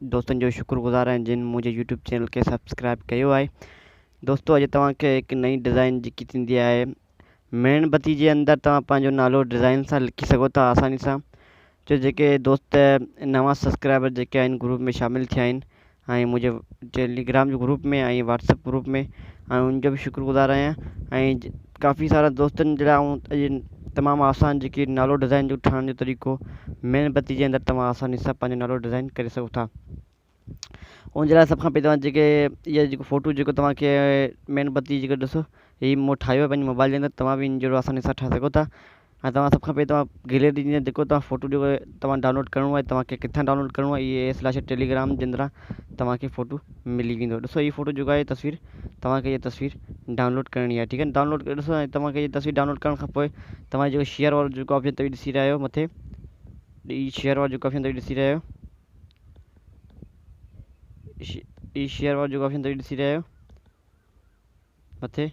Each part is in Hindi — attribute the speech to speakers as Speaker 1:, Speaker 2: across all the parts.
Speaker 1: दोस्तनि जो शुक्रगुज़ार आहिनि जिन मुंहिंजे यूट्यूब चैनल खे सब्सक्राइब कयो आहे। दोस्तो अॼु तव्हांखे हिकु नई डिज़ाइन जेकी थींदी आहे मेणबती जे अंदरि तव्हां पंहिंजो नालो डिज़ाइन सां लिखी सघो था आसानी सां। जो जेके दोस्त नवां सब्सक्राइबर जेके आहिनि ग्रुप में शामिलु थिया आहिनि ऐं मुंहिंजे टेलीग्राम जो ग्रुप में ऐं व्हाट्सएप ग्रुप में ऐं उनजो बि शुक्रगुज़ार आहियां। ऐं काफ़ी सारा दोस्तनि जे लाइ अॼु तमामु आसान जेकी नालो डिज़ाइन जो ठाहिण जो तरीक़ो मेणबती जे अंदरि तव्हां आसानी सां पंहिंजो नालो डिज़ाइन करे सघो था। उनजे लाइ सभ खां पहिरीं तव्हां जेके इहा जेको फ़ोटो जेको तव्हांखे मेणबती जेको ॾिसो हीअ मूं ठाहियो आहे पंहिंजे मोबाइल जे अंदरि, तव्हां बि इन जहिड़ो आसानी सां ठाहे सघो था। ऐं तव्हां सभ खां पहिरीं तव्हां गैलरी जी जेको तव्हां फ़ोटो जेको तव्हां डाउनलोड करिणो आहे, तव्हांखे किथां डाउनलोड करिणो आहे, इहे टेलीग्राम जे अंदरां तव्हांखे फ़ोटो मिली वेंदो। ॾिसो हीअ फ़ोटो जेको आहे तस्वीर तव्हांखे इहा तस्वीर डाउनलोड करणी आहे, ठीकु आहे। डाउनलोड ॾिसो ऐं तव्हांखे इहा तस्वीर डाउनलोड करण खां पोइ तव्हां जेको शेयर वारो जेको ऑप्शन तव्हां ॾिसी रहिया आहियो मथे, ई शेयर वारो जेको ऑप्शन तव्हां ॾिसी रहिया आहियो, ई शेयर वारो जेको ऑप्शन तव्हां ॾिसी रहिया आहियो मथे,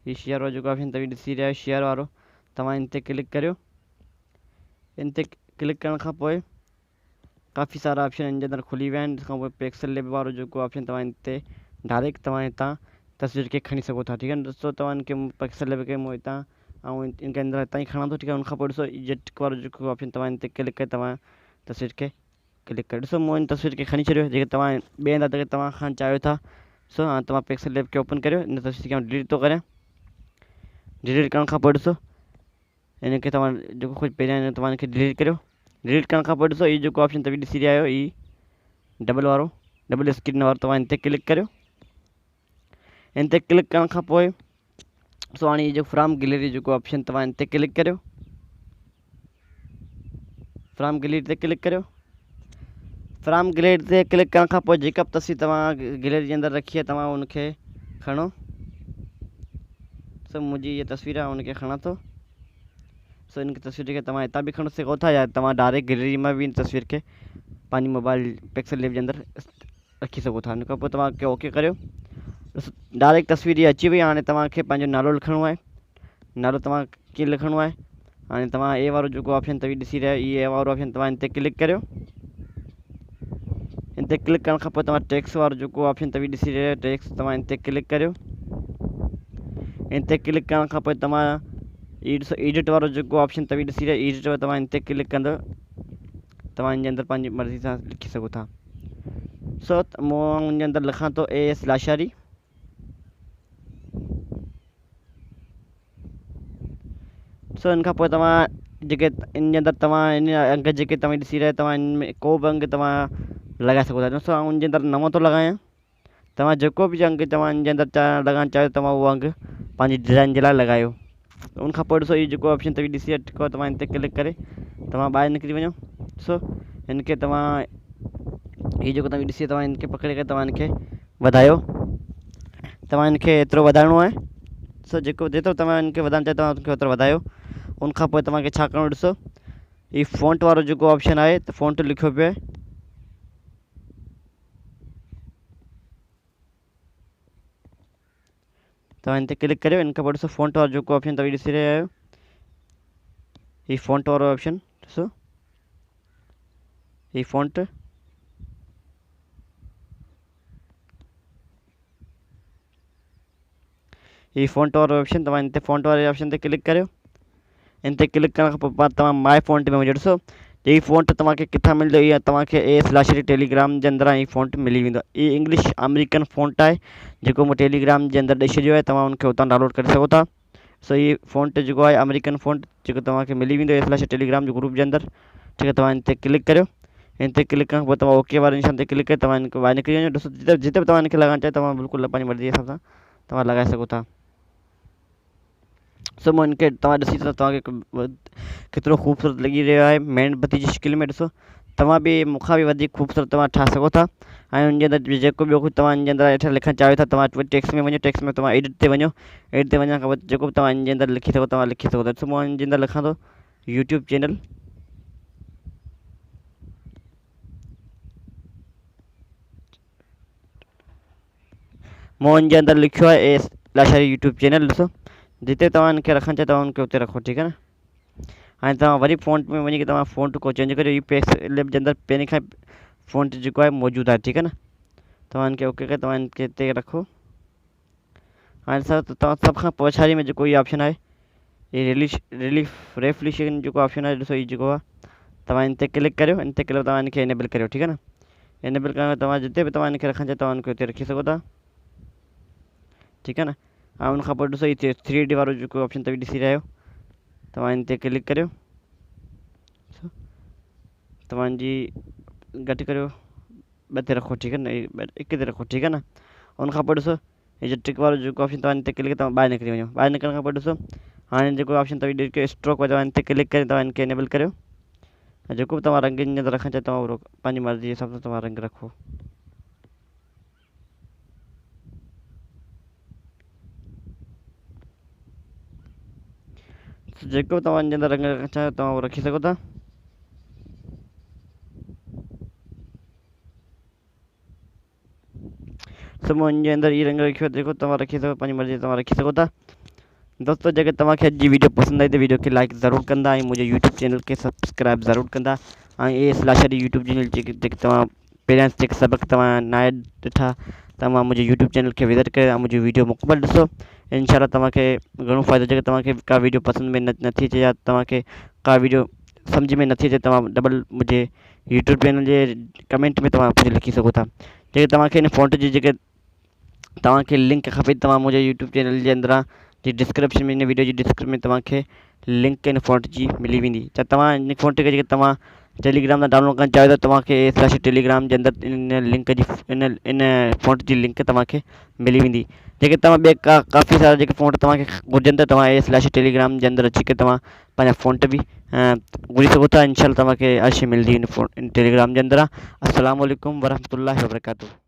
Speaker 1: ई शेयर वारो जेको ऑप्शन तव्हां ॾिसी रहिया आहियो शेयर वारो, तव्हां इन ते क्लिक करियो। इन ते क्लिक करण खां पोइ काफ़ी सारा ऑप्शन इन जे अंदरि खुली विया आहिनि। तंहिंखां पोइ पिक्सल लेब वारो जेको ऑप्शन तव्हां इन ते डायरेक्ट तव्हां हितां तस्वीर खे खणी सघो था, ठीकु आहे। ॾिसो तव्हां इनखे पिक्सल लेब खे मूं हितां ऐं इनके अंदरि हितां ई खणा थो, ठीकु आहे। उनखां पोइ ॾिसो इजेक्ट वारो जेको ऑप्शन तव्हां इन ते क्लिक करे तव्हां तस्वीर खे क्लिक कयो। ॾिसो मूं इन तस्वीर खे खणी छॾियो जेके तव्हां ॿिए हंधि ते तव्हां खणणु चाहियो था। ॾिसो हाणे तव्हां पिक्सल लेब खे ओपन करियो, इन तस्वीर खे डिलीट थो करियां। डिलीट करण खां पोइ ॾिसो इनखे तव्हां जेको कुझु पहिरियां तव्हां इनखे डिलीट करियो। डिलीट करण खां पोइ ॾिसो हीअ जेको ऑप्शन तव्हां ॾिसी रहिया आहियो ई डबल स्क्रीन वारो, तव्हां इन ते क्लिक करियो। इन ते क्लिक करण खां पोइ ॾिसो हाणे इहो फ्रॉम गैलरी जेको ऑप्शन तव्हां इन ते क्लिक करियो। फ्रॉम गैलरी ते क्लिक करियो। फ्रॉम गैलरी ते क्लिक करण खां पोइ जेका बि तस्वीर तव्हां गैलरी जे अंदरि रखी आहे तव्हां उनखे खणो। सो मुंहिंजी इहा तस्वीर आहे उनखे खणा थो। सो इन तस्वीर खे तव्हां हितां बि खणी सघो था या तव्हां डायरेक्ट गैलरी मां बि इन तस्वीर खे पंहिंजी मोबाइल पिक्सल लेब जे अंदरि रखी सघो था। हिन खां पोइ तव्हांखे ओके करियो। डायरेक्ट तस्वीर इहा अची वई। हाणे तव्हांखे पंहिंजो नालो लिखिणो आहे। नालो तव्हां कीअं लिखिणो आहे, हाणे तव्हां ए वारो जेको ऑप्शन तव्हां ॾिसी रहिया आहियो, ए वारो ऑप्शन तव्हां इन ते क्लिक करियो। इन ते क्लिक करण खां पोइ तव्हां टेक्स्ट वारो जेको ऑप्शन तव्हां ॾिसी रहिया आहियो, टेक्स्ट तव्हां इन ते क्लिक करियो। इन ते क्लिक करण खां पोइ तव्हां ॾिसो एडिट वारो जेको ऑप्शन तव्हां ॾिसी रहिया एडिट वारो तव्हां इन ते क्लिक कंदव, तव्हां इन जे अंदरि पंहिंजी मर्ज़ी सां लिखी सघो था। सो मूं इन जे अंदरि लिखां थो AS लाशारी। सो इन खां पोइ तव्हां जेके इन जे अंदरि तव्हां इन अंग जेके तव्हां ॾिसी रहिया तव्हां इन में को बि अंग तव्हां लॻाए सघो था। ॾिसो आउं इन जे अंदरि नओं थो लॻायां। तव्हां जेको बि अंग तव्हां इन जे अंदरि लॻाइणु चाहियो तव्हां उहो अंग पंहिंजी डिज़ाइन जे लाइ लॻायो। उनखां पोइ ॾिसो इहो जेको ऑप्शन तव्हां ॾिसी रहियो तव्हां इन ते क्लिक करे तव्हां ॿाहिरि निकिरी वञो। ॾिसो इनखे तव्हां हीअ जेको तव्हां ॾिसी तव्हां इनखे पकिड़े करे तव्हां इनखे वधायो। तव्हां इनखे एतिरो वधाइणो आहे। सो जेतिरो तव्हां इनखे वधाइणु चाहियो तव्हां उनखे ओतिरो वधायो। उनखां पोइ तव्हांखे छा करिणो, ॾिसो हीअ फ़ॉन्ट वारो जेको ऑप्शन आहे त फ़ॉन्ट लिखियो पियो आहे, तव्हां इन ते क्लिक करियो। इन खां पोइ ॾिसो फ़ॉन्ट वारो जेको ऑप्शन तव्हां ॾिसी रहिया आहियो, हीअ फ़ॉन्ट वारो ऑप्शन ॾिसो, हीअ फ़ॉन्ट वारो ऑप्शन तव्हां इन ते फ़ॉन्ट वारे ऑप्शन ते क्लिक करियो। इन ते क्लिक करण खां पोइ तव्हां माय फ़ॉन्ट में वञो। ॾिसो हीअ फ़ॉन्ट तव्हांखे किथां मिलंदो, इहा तव्हांखे AS लाशारी टेलीग्राम जे अंदरां हीअ फ़ॉन्ट मिली वेंदो। हीअ इंग्लिश अमेरिकन फ़ॉन्ट आहे जेको मूं टेलीग्राम जे अंदरि ॾेई छॾियो आहे, तव्हां उनखे हुतां डाउनलोड करे सघो था। सो हीअ फ़ॉन्ट जेको आहे अमेरिकन फ़ॉन्ट जेको तव्हांखे मिली वेंदो AS लाशारी टेलीग्राम जो ग्रुप जे अंदरि, ठीकु आहे। तव्हां इन ते क्लिक करियो। इन ते क्लिक करण खां पोइ तव्हां ओके वारे निशान ते क्लिक करे तव्हां इनखे ॿाहिरि निकिरी वञो। ॾिसो जिते बि तव्हां इनखे लॻाइणु चाहियो तव्हां बिल्कुलु पंहिंजी मर्ज़ी जे हिसाब सां तव्हां लॻाए सघो था। सो मूं इनखे तव्हां ॾिसी था तव्हांखे केतिरो ख़ूबसूरत लॻी रहियो आहे मेणबती जी शिकिल में। ॾिसो तव्हां बि मूंखां बि वधीक ख़ूबसूरत तव्हां ठाहे सघो था। ऐं उनजे अंदरि जेको ॿियो कुझु तव्हां इन जे अंदरि हेठि लिखणु चाहियो था तव्हां टेक्स्ट में वञो। टेक्स्ट में तव्हां एडिट ते वञो। एडिट ते वञण खां पोइ जेको बि तव्हां इन जे अंदरि लिखी सघो तव्हां लिखी सघो था। ॾिसो मूं इन जे अंदरि लिखां थो यूट्यूब चैनल। मूं इन जे अंदरि लिखियो आहे AS लाशारी यूट्यूब चैनल। ॾिसो जिते तव्हां इनखे रखणु चाहियो तव्हां उनखे उते रखो, ठीकु आहे न। हाणे तव्हां वरी फ़ॉन्ट में वञी करे तव्हां फ़ॉन्ट को चेंज करियो। हीउ पेज लिप जे अंदरि पहिरीं खां फ़ॉन्ट जेको आहे मौजूदु आहे, ठीकु आहे न। तव्हां हिनखे ओके करे तव्हां हिनखे हिते रखो। हाणे तव्हां सभ खां पछाड़ी में जेको इहो ऑप्शन आहे, हीउ रेफ्लेक्शन जेको ऑप्शन आहे, ॾिसो हीउ जेको आहे, तव्हां हिन ते क्लिक करियो। हिन ते क्लिक तव्हां हिनखे इनेबल करियो, ठीकु आहे न। इनेबल करण तव्हां जिते बि तव्हां हिनखे रखणु चाहियो तव्हां हिनखे हुते रखी सघो था, ठीकु आहे न। ऐं उनखां पोइ ॾिसो हीउ 3D वारो जेको ऑप्शन तव्हां ॾिसी रहिया आहियो, तव्हां हिन ते क्लिक करियो। तव्हांजी घटि करियो, ॿ ते रखो, ठीकु आहे न, हिक ते रखो, ठीकु आहे न। उनखां पोइ ॾिसो हीउ जो टिक वारो जेको ऑप्शन तव्हां हिन ते क्लिक तव्हां ॿाहिरि निकिरी वञो। ॿाहिरि निकिरण खां पोइ ॾिसो हाणे जेको ऑप्शन तव्हां ॾिसो स्ट्रोक तव्हां हिन ते क्लिक करे तव्हां हिनखे इनेबल करियो। ऐं जेको बि तव्हां रंग इन रखणु चाहियो तव्हां पंहिंजी मर्ज़ी जे हिसाब सां तव्हां रंग रखो। जेको तव्हां हिन जे अंदरि रंग रखणु चाहियो तव्हां उहो रखी सघो था। सभु हिन जे अंदरि इहो रंग रखियो, जेको तव्हां रखी सघो, पंहिंजी मर्ज़ी तव्हां रखी सघो था। दोस्तों जेकर तव्हांखे अॼु जी वीडियो पसंदि आई त वीडियो खे लाइक ज़रूरु कंदा ऐं मुंहिंजे यूट्यूब चैनल खे सब्सक्राइब ज़रूरु कंदा। ऐं इहे स्लाशरी यूट्यूब चैनल जेके तव्हां पहिरियां जेके सबक़ तव्हां न आहे ॾिठा, तव्हां मुंहिंजे यूट्यूब चैनल खे विज़िट करे ऐं मुंहिंजी वीडियो मुकमल ॾिसो। इंशाल्लाह तव्हांखे घणो फ़ाइदो। जेकर तव्हांखे का वीडियो पसंदि में नथी अचे या तव्हांखे का वीडियो सम्झ में नथी अचे, तव्हां डबल मुंहिंजे यूट्यूब चैनल जे कमेंट में तव्हां कुझु लिखी सघो था। जेकर तव्हांखे हिन फ़ॉन्ट जी जेके तव्हांखे लिंक खपे, तव्हां मुंहिंजे यूट्यूब चैनल जे अंदरां जी डिस्क्रिप्शन में, हिन वीडियो जी डिस्क्रिप्शन में तव्हांखे लिंक इन फ़ॉन्ट जी मिली वेंदी। त तव्हां हिन फ़ॉन्ट खे जेके तव्हां टेलीग्राम तां डाउनलोड करणु चाहियो त तव्हांखे स्लैश टेलीग्राम जे अंदरि इन लिंक जी इन फ़ॉन्ट जी लिंक तव्हांखे मिली वेंदी। जेके तव्हां ॿिए काफ़ी सारा जेके फ़ॉन्ट तव्हांखे घुरिजनि त तव्हां स्लैश टेलीग्राम जे अंदरि अची करे तव्हां पंहिंजा फ़ॉन्ट बि घुरी सघो था। इंशाल्लाह तव्हांखे हर शइ मिलंदी इन टेलीग्राम जे अंदरां। अस्सलाम वालेकुम वरहमतुल्लाहि वबरकातुहू।